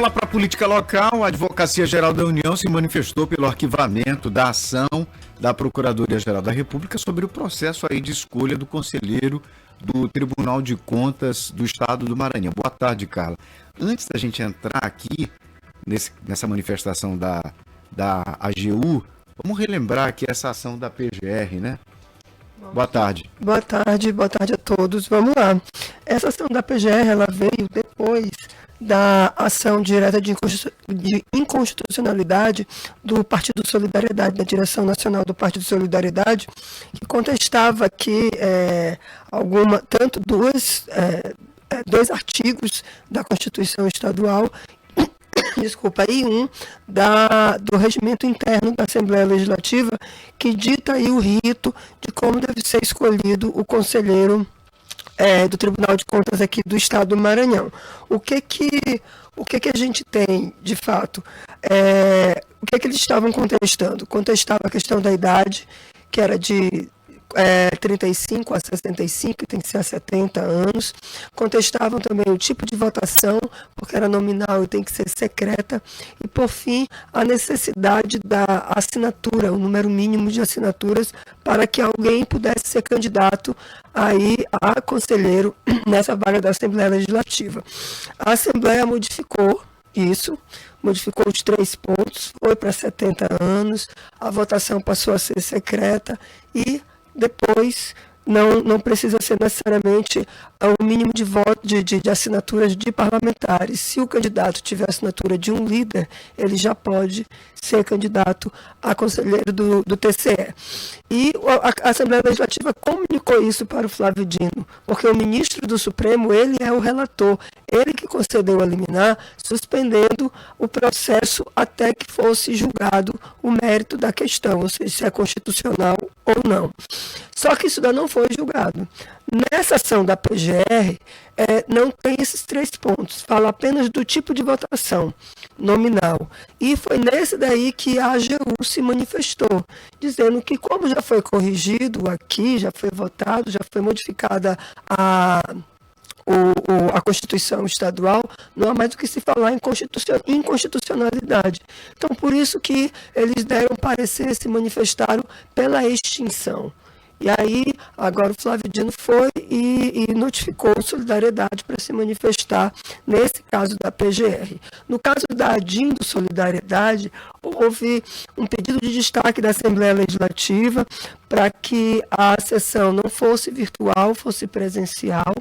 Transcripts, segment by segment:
lá para a política local. A Advocacia Geral da União se manifestou pelo arquivamento da ação da Procuradoria-Geral da República sobre o processo aí de escolha do conselheiro do Tribunal de Contas do Estado do Maranhão. Boa tarde, Carla. Antes da gente entrar aqui nessa manifestação da AGU, vamos relembrar aqui essa ação da PGR, né? Boa tarde. Boa tarde a todos. Vamos lá. Essa ação da PGR, ela veio depois da ação direta de inconstitucionalidade do Partido Solidariedade, da direção nacional do Partido Solidariedade, que contestava que dois artigos da Constituição Estadual e do regimento interno da Assembleia Legislativa, que dita aí o rito de como deve ser escolhido o conselheiro do Tribunal de Contas aqui do Estado do Maranhão. O que a gente tem, de fato? O que eles estavam contestando? Contestava a questão da idade, que era de 35 a 65, tem que ser a 70 anos. Contestavam também o tipo de votação, porque era nominal e tem que ser secreta. E, por fim, a necessidade da assinatura, o número mínimo de assinaturas, para que alguém pudesse ser candidato aí a conselheiro nessa vaga da Assembleia Legislativa. A Assembleia modificou isso, modificou os 3 pontos, foi para 70 anos, a votação passou a ser secreta e depois não precisa ser necessariamente o mínimo de voto de assinaturas de parlamentares. Se o candidato tiver a assinatura de um líder, ele já pode ser candidato a conselheiro do TCE. E a Assembleia Legislativa comunicou isso para o Flávio Dino, porque o ministro do Supremo, ele é o relator, ele que concedeu a liminar, suspendendo o processo até que fosse julgado o mérito da questão, ou seja, se é constitucional ou não. Só que isso ainda não foi julgado. Nessa ação da PGR, não tem esses 3 pontos, fala apenas do tipo de votação nominal. E foi nesse daí que a AGU se manifestou, dizendo que como já foi corrigido aqui, já foi votado, já foi modificada a Constituição Estadual, não há mais do que se falar em inconstitucionalidade. Então, por isso que eles deram parecer, se manifestaram pela extinção. E aí, agora o Flávio Dino foi e notificou Solidariedade para se manifestar nesse caso da PGR. No caso da ADIM do Solidariedade, houve um pedido de destaque da Assembleia Legislativa para que a sessão não fosse virtual, fosse presencial.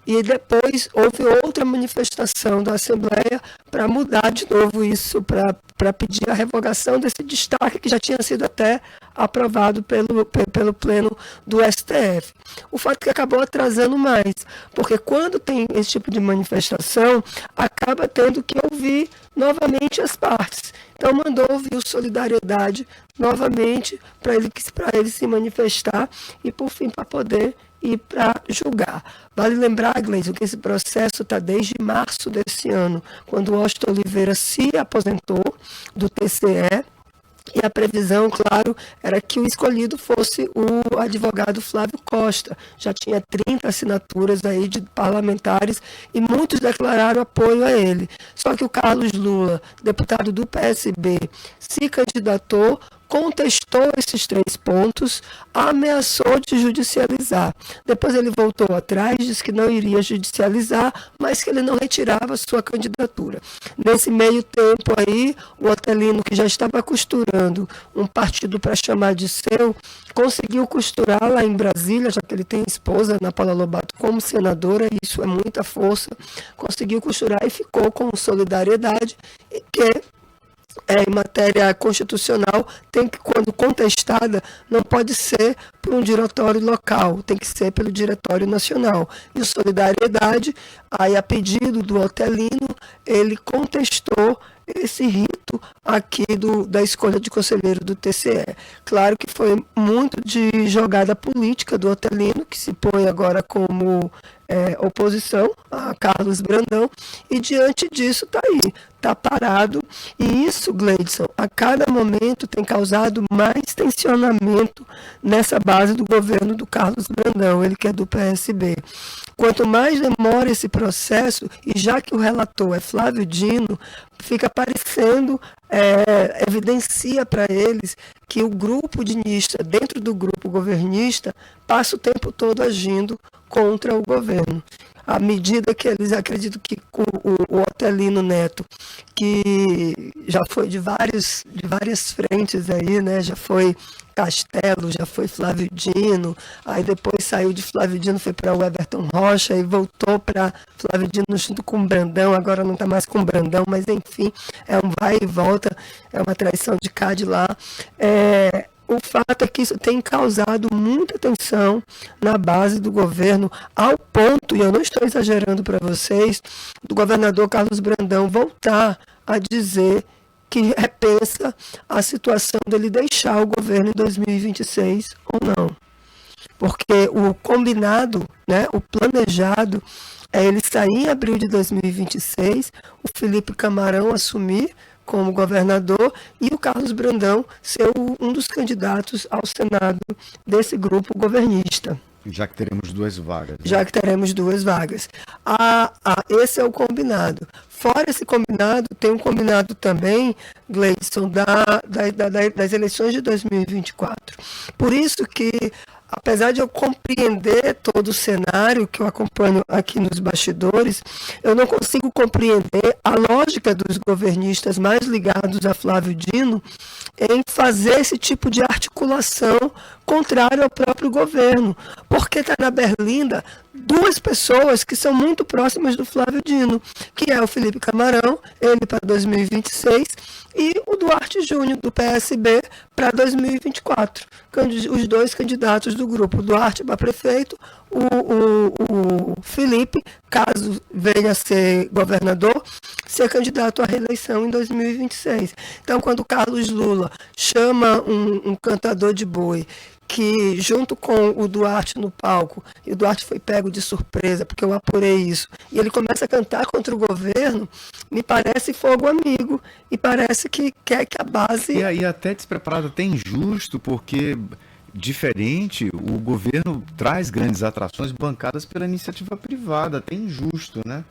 E depois houve outra manifestação da Assembleia para mudar de novo isso, para pedir a revogação desse destaque que já tinha sido até aprovado pelo Pleno do STF. O fato que acabou atrasando mais, porque quando tem esse tipo de manifestação, acaba tendo que ouvir novamente as partes. Então mandou ouvir o Solidariedade novamente para ele se manifestar e, por fim, para poder ir para julgar. Vale lembrar, Gleison, que esse processo está desde março desse ano, quando o Washington Oliveira se aposentou do TCE, e a previsão, claro, era que o escolhido fosse o advogado Flávio Costa. Já tinha 30 assinaturas aí de parlamentares e muitos declararam apoio a ele. Só que o Carlos Lula, deputado do PSB, se candidatou, contestou esses 3 pontos, ameaçou de judicializar. Depois ele voltou atrás, disse que não iria judicializar, mas que ele não retirava sua candidatura. Nesse meio tempo aí, o Otelino, que já estava costurando um partido para chamar de seu, conseguiu costurar lá em Brasília, já que ele tem esposa, Ana Paula Lobato, como senadora, e isso é muita força, conseguiu costurar e ficou com Solidariedade, que em matéria constitucional, tem que, quando contestada, não pode ser por um diretório local, tem que ser pelo diretório nacional. E o Solidariedade, aí a pedido do Otelino, ele contestou esse rito aqui da escolha de conselheiro do TCE. Claro que foi muito de jogada política do Otelino, que se põe agora como oposição a Carlos Brandão, e diante disso está aí, está parado, e isso, Gleidson, a cada momento tem causado mais tensionamento nessa base do governo do Carlos Brandão, ele que é do PSB. Quanto mais demora esse processo, e já que o relator é Flávio Dino, fica parecendo, evidencia para eles que o grupo dinista, dentro do grupo governista, passa o tempo todo agindo contra o governo. À medida que eles acreditam que o Otelino Neto, que já foi de várias frentes aí, né? Já foi Castelo, já foi Flávio Dino, aí depois saiu de Flávio Dino, foi para o Everton Rocha e voltou para Flávio Dino junto com o Brandão, agora não está mais com o Brandão, mas enfim, é um vai e volta, é uma traição de cá de lá. O fato é que isso tem causado muita tensão na base do governo, ao ponto, e eu não estou exagerando para vocês, do governador Carlos Brandão voltar a dizer que repensa a situação dele deixar o governo em 2026 ou não. Porque o combinado, né, o planejado, é ele sair em abril de 2026, o Felipe Camarão assumir como governador e o Carlos Brandão ser um dos candidatos ao Senado desse grupo governista. Já que teremos 2 vagas. Né? Já que teremos 2 vagas. Esse é o combinado. Fora esse combinado, tem um combinado também, Gleidson, das eleições de 2024. Por isso que, apesar de eu compreender todo o cenário que eu acompanho aqui nos bastidores, eu não consigo compreender a lógica dos governistas mais ligados a Flávio Dino em fazer esse tipo de articulação contrário ao próprio governo. Porque está na berlinda 2 pessoas que são muito próximas do Flávio Dino, que é o Felipe Camarão, ele para 2026, e o Duarte Júnior, do PSB, para 2024. Os 2 candidatos do grupo, o Duarte para prefeito, o Felipe, caso venha a ser governador, ser candidato à reeleição em 2026. Então, quando o Carlos Lula chama um cantador de boi, que junto com o Duarte no palco, e o Duarte foi pego de surpresa, porque eu apurei isso, e ele começa a cantar contra o governo, me parece fogo amigo, e parece que quer que a base... E aí até despreparado, até injusto, porque diferente, o governo traz grandes atrações bancadas pela iniciativa privada, até injusto, né?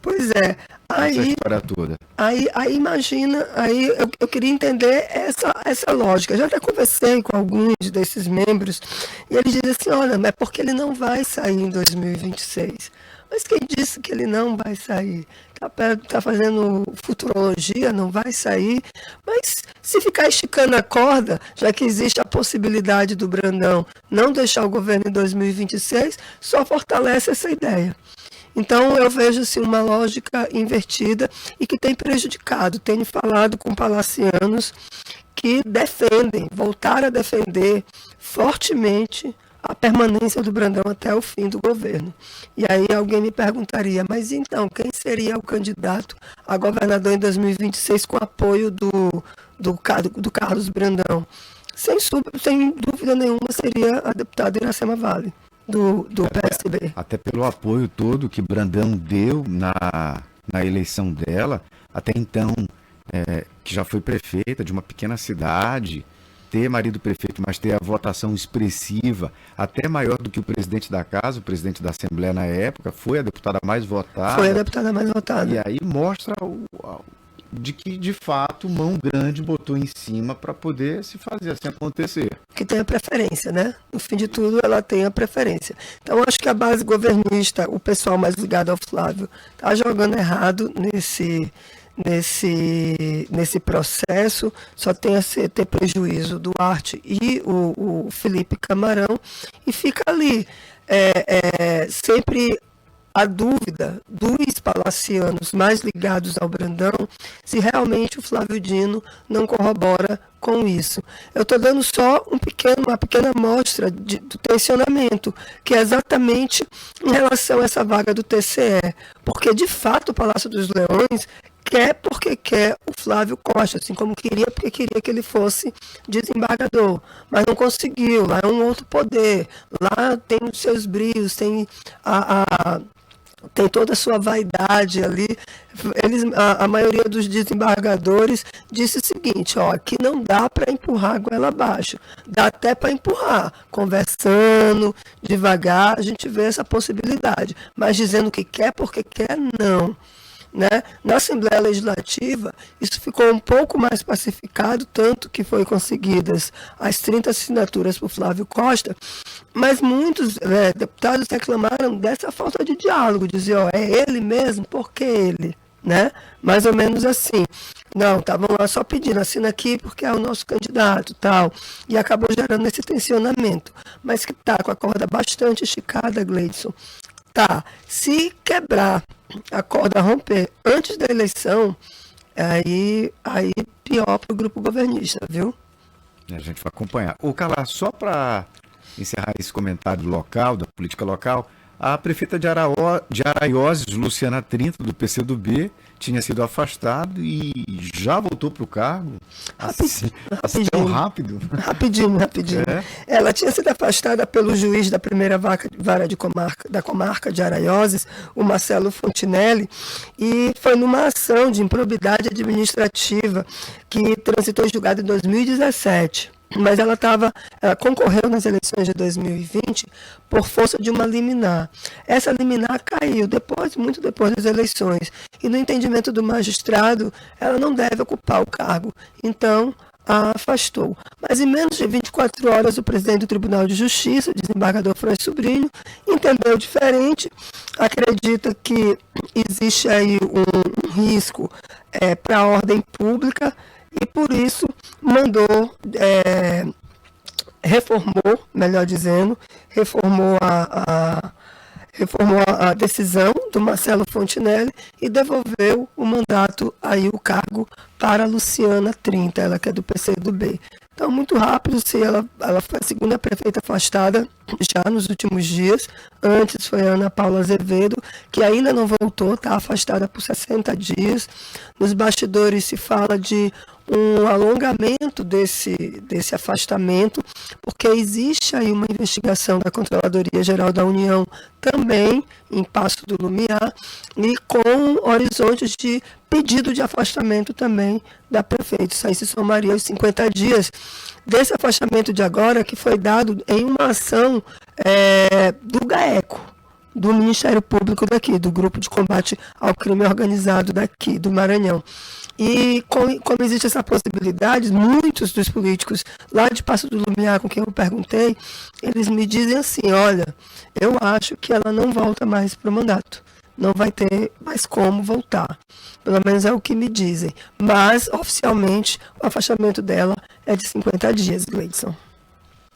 Pois é, essa história toda. Aí imagina, aí eu queria entender essa lógica. Já até conversei com alguns desses membros e eles dizem assim, olha, é porque ele não vai sair em 2026. Mas quem disse que ele não vai sair? Tá fazendo futurologia, não vai sair. Mas se ficar esticando a corda, já que existe a possibilidade do Brandão não deixar o governo em 2026, só fortalece essa ideia. Então, eu vejo assim, uma lógica invertida e que tem prejudicado. Tenho falado com palacianos que defendem, voltaram a defender fortemente a permanência do Brandão até o fim do governo. E aí alguém me perguntaria, mas então, quem seria o candidato a governador em 2026 com apoio do Carlos Brandão? Sem dúvida nenhuma, seria a deputada Iracema Vale. Do PSB. Até pelo apoio todo que Brandão deu na eleição dela, até então, que já foi prefeita de uma pequena cidade, ter marido prefeito, mas ter a votação expressiva, até maior do que o presidente da casa, o presidente da Assembleia na época, foi a deputada mais votada. Foi a deputada mais votada. E aí mostra de que, de fato, mão grande botou em cima para poder se fazer assim acontecer. Que tem a preferência, né? No fim de tudo, ela tem a preferência. Então, acho que a base governista, o pessoal mais ligado ao Flávio, está jogando errado nesse processo, só tem a ter prejuízo o Duarte e o Felipe Camarão, e fica ali sempre a dúvida dos palacianos mais ligados ao Brandão, se realmente o Flávio Dino não corrobora com isso. Eu estou dando só uma pequena amostra do tensionamento, que é exatamente em relação a essa vaga do TCE, porque de fato o Palácio dos Leões quer porque quer o Flávio Costa, assim como queria porque queria que ele fosse desembargador, mas não conseguiu. Lá é um outro poder, lá tem os seus brilhos, tem toda a sua vaidade ali. A maioria dos desembargadores disse o seguinte: ó, aqui não dá para empurrar a goela abaixo, dá até para empurrar, conversando, devagar, a gente vê essa possibilidade, mas dizendo que quer porque quer, não. Né? Na Assembleia Legislativa, isso ficou um pouco mais pacificado, tanto que foi conseguidas as 30 assinaturas por Flávio Costa, mas muitos deputados reclamaram dessa falta de diálogo, diziam, ó, é ele mesmo, por que ele? Né? Mais ou menos assim. Não, estavam lá só pedindo, assina aqui porque é o nosso candidato, tal, e acabou gerando esse tensionamento, mas que está com a corda bastante esticada, Gleidson. Tá, se quebrar a corda, romper antes da eleição, aí pior para o grupo governista, viu? A gente vai acompanhar. O Carla, só para encerrar esse comentário local, da política local, a prefeita de Araioses, Luciana Trinta, do PCdoB, tinha sido afastada e já voltou para o cargo? Rapidinho. Rápido? Rapidinho. É. Ela tinha sido afastada pelo juiz da primeira vara da comarca de Araioses, o Marcelo Fontinelli, e foi numa ação de improbidade administrativa que transitou em julgado em 2017. Mas ela concorreu nas eleições de 2020 por força de uma liminar. Essa liminar caiu muito depois das eleições. E no entendimento do magistrado, ela não deve ocupar o cargo. Então, a afastou. Mas em menos de 24 horas, o presidente do Tribunal de Justiça, o desembargador Franz Sobrinho, entendeu diferente, acredita que existe aí um risco para a ordem pública, e por isso reformou a decisão do Marcelo Fontinelli e devolveu o mandato, aí o cargo, para a Luciana Trinta, ela que é do PCdoB. Então, muito rápido, ela foi a segunda prefeita afastada já nos últimos dias. Antes foi a Ana Paula Azevedo, que ainda não voltou, está afastada por 60 dias. Nos bastidores se fala de um alongamento desse afastamento, porque existe aí uma investigação da Controladoria Geral da União também em Paço do Lumiar e com horizontes de pedido de afastamento também da prefeita. Isso aí se somaria aos 50 dias desse afastamento de agora, que foi dado em uma ação do GAECO, do Ministério Público daqui, do Grupo de Combate ao Crime Organizado daqui, do Maranhão. E como existe essa possibilidade, muitos dos políticos lá de Paço do Lumiar, com quem eu perguntei, eles me dizem assim, olha, eu acho que ela não volta mais para o mandato. Não vai ter mais como voltar. Pelo menos é o que me dizem. Mas, oficialmente, o afastamento dela é de 50 dias, Gleidson.